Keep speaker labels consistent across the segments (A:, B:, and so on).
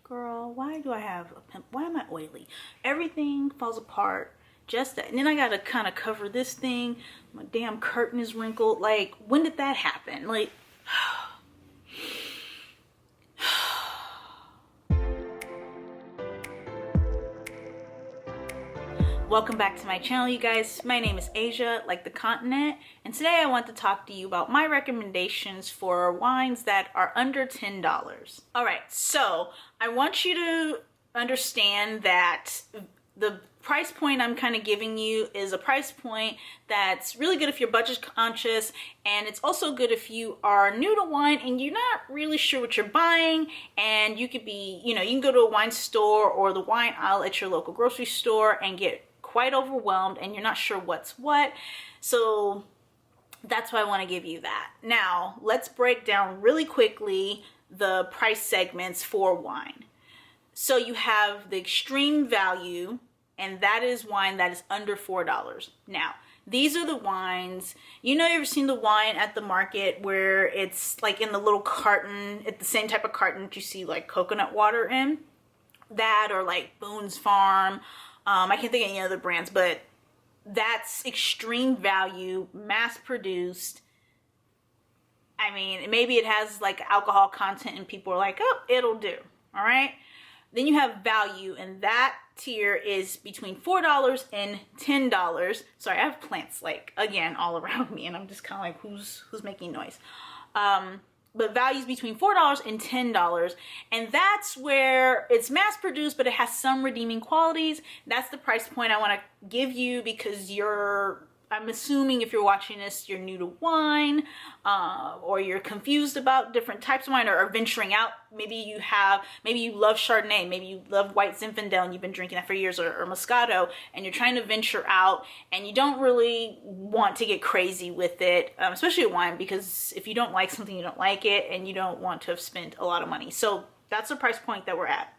A: Girl, why do I have a pimple? Why am I oily? Everything falls apart. Just that. And then I gotta kind of cover this thing. My damn curtain is wrinkled. Like, when did that happen? Like, welcome back to my channel, you guys. My name is Asia, like the continent, and today I want to talk to you about my recommendations for wines that are under $10. All right, so I want you to understand that the price point I'm kind of giving you is a price point that's really good if you're budget conscious, and it's also good if you are new to wine and you're not really sure what you're buying, and you could be, you can go to a wine store or the wine aisle at your local grocery store and get quite overwhelmed and you're not sure what's what. So that's why I want to give you that. Now, let's break down really quickly the price segments for wine. So you have the extreme value, and that is wine that is under $4. Now, these are the wines, you ever seen the wine at the market where it's like in the little carton, it's the same type of carton that you see like coconut water in? That, or like Boone's Farm. I can't think of any other brands, but that's extreme value, mass produced. I mean, maybe it has like alcohol content and people are like, oh, it'll do. All right. Then you have value, and that tier is between $4 and $10. Sorry, I have plants like again all around me and I'm just kind of like, who's making noise? But values between $4 and $10, and that's where it's mass produced, but it has some redeeming qualities. That's the price point I want to give you because I'm assuming if you're watching this, you're new to wine, or you're confused about different types of wine, or are venturing out. Maybe you love Chardonnay, maybe you love White Zinfandel and you've been drinking that for years, or Moscato, and you're trying to venture out and you don't really want to get crazy with it, especially wine, because if you don't like something, you don't like it, and you don't want to have spent a lot of money. So that's the price point that we're at.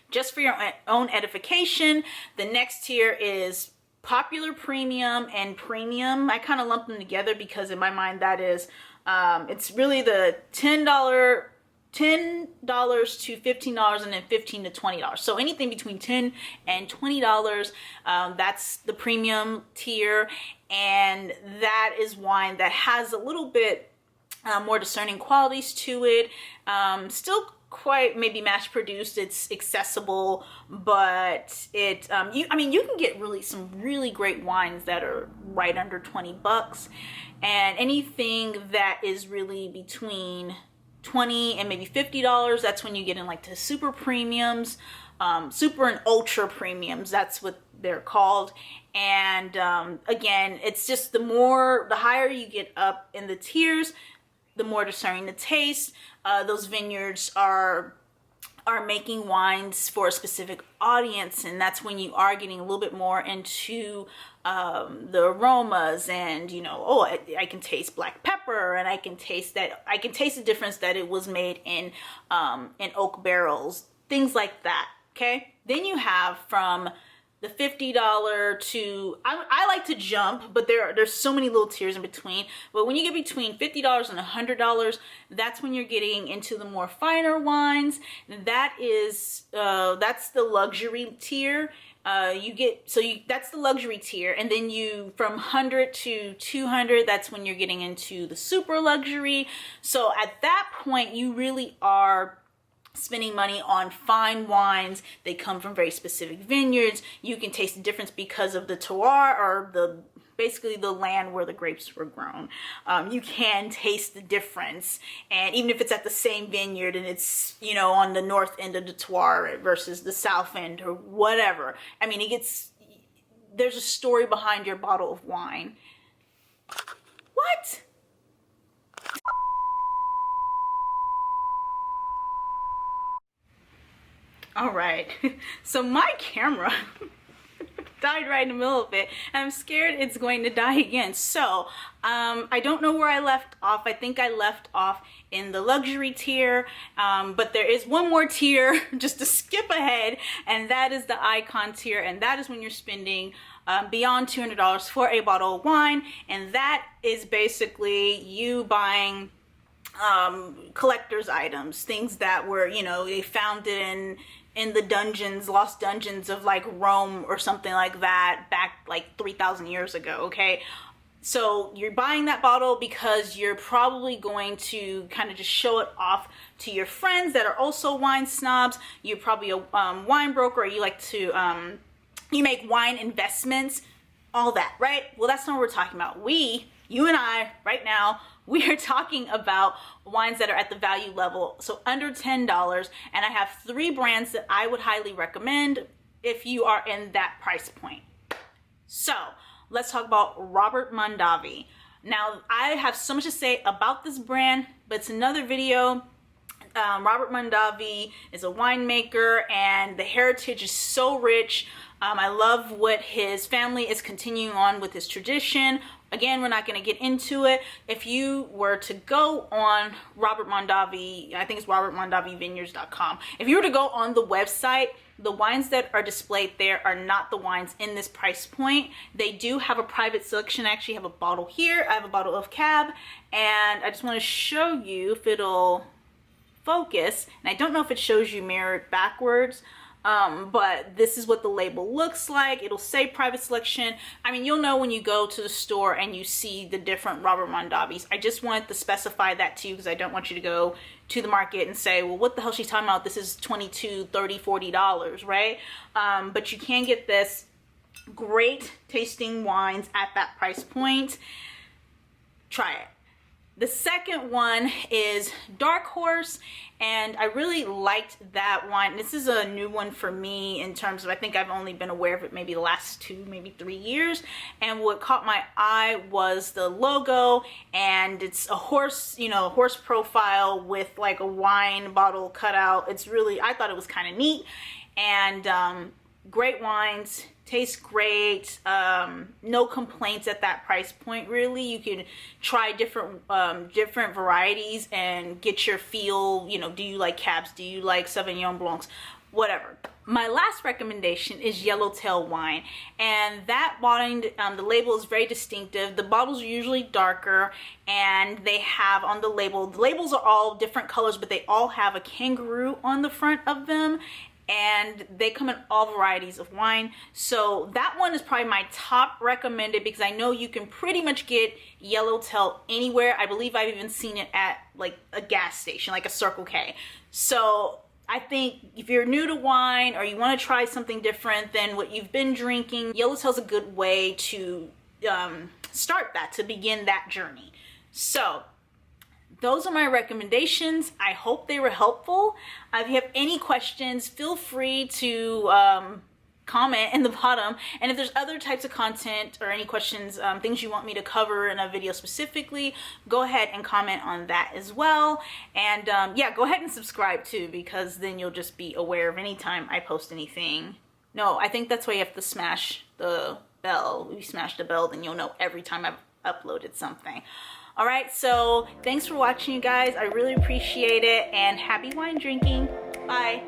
A: Just for your own edification, the next tier is popular, premium, and premium. I kind of lump them together because in my mind that is it's really the $10 to $15, and then $15 to $20. So anything between $10 and $20, that's the premium tier, and that is wine that has a little bit more discerning qualities to it. Still quite maybe mass produced, it's accessible, but it you can get some really great wines that are right under $20, and anything that is really between $20 and maybe $50, that's when you get in like the super premiums, super and ultra premiums, that's what they're called. And again, it's just the higher you get up in the tiers, the more discerning the taste. Those vineyards are making wines for a specific audience, and that's when you are getting a little bit more into the aromas, and I can taste black pepper, and I can taste the difference that it was made in oak barrels, things like that. Okay, then you have from the $50 to, I like to jump, but there's so many little tiers in between. But when you get between $50 and $100, that's when you're getting into the more finer wines. That is, that's the luxury tier. That's the luxury tier. And then from 100 to 200, that's when you're getting into the super luxury. So at that point, you really are spending money on fine wines. They come from very specific vineyards. You can taste the difference because of the terroir, or basically the land where the grapes were grown. You can taste the difference, and even if it's at the same vineyard and it's on the north end of the terroir versus the south end or whatever, there's a story behind your bottle of wine. What? All right, so my camera died right in the middle of it, and I'm scared it's going to die again. So I don't know where I left off. I think I left off in the luxury tier, but there is one more tier just to skip ahead, and that is the icon tier, and that is when you're spending beyond $200 for a bottle of wine, and that is basically you buying collector's items, things that were, you know, they found it in the dungeons, lost dungeons of like Rome or something like that back like 3,000 years ago. Okay, so you're buying that bottle because you're probably going to kind of just show it off to your friends that are also wine snobs. You're probably a wine broker, or you like to you make wine investments, all that, right? Well, that's not what we're talking about. You and I right now, we are talking about wines that are at the value level, so under $10, and I have 3 brands that I would highly recommend if you are in that price point. So let's talk about Robert Mondavi. Now, I have so much to say about this brand, but it's another video. Robert Mondavi is a winemaker, and the heritage is so rich. I love what his family is continuing on with his tradition. Again, we're not going to get into it. If you were to go on Robert Mondavi, I think it's robertmondavivineyards.com. If you were to go on the website, the wines that are displayed there are not the wines in this price point. They do have a private selection. I actually have a bottle here. I have a bottle of Cab, and I just want to show you if it'll focus. And I don't know if it shows you mirrored backwards. But this is what the label looks like. It'll say private selection. I mean, you'll know when you go to the store and you see the different Robert Mondavis. I just wanted to specify that to you because I don't want you to go to the market and say, well, what the hell she's talking about? This is $22, $30, $40, right? But you can get this great tasting wines at that price point. Try it. The second one is Dark Horse, and I really liked that wine. This is a new one for me in terms of, I think I've only been aware of it maybe the last 2, maybe 3 years. And what caught my eye was the logo, and it's a horse, you know, a horse profile with like a wine bottle cut out. It's really, I thought it was kind of neat, and great wines. Tastes great. No complaints at that price point, really. You can try different varieties and get your feel. You know, do you like Cabs? Do you like Sauvignon Blancs? Whatever. My last recommendation is Yellowtail wine, and that wine, the label is very distinctive. The bottles are usually darker, and they have on the labels are all different colors, but they all have a kangaroo on the front of them. And they come in all varieties of wine. So that one is probably my top recommended because I know you can pretty much get Yellowtail anywhere. I believe I've even seen it at like a gas station, like a Circle K. So I think if you're new to wine or you want to try something different than what you've been drinking, Yellowtail's a good way to start that, to begin that journey. So those are my recommendations. I hope they were helpful. If you have any questions, feel free to comment in the bottom. And if there's other types of content or any questions, things you want me to cover in a video specifically, go ahead and comment on that as well. And yeah, go ahead and subscribe too, because then you'll just be aware of any time I post anything. No, I think that's why you have to smash the bell. If you smash the bell, then you'll know every time I've uploaded something. All right, so thanks for watching, you guys. I really appreciate it, and happy wine drinking. Bye.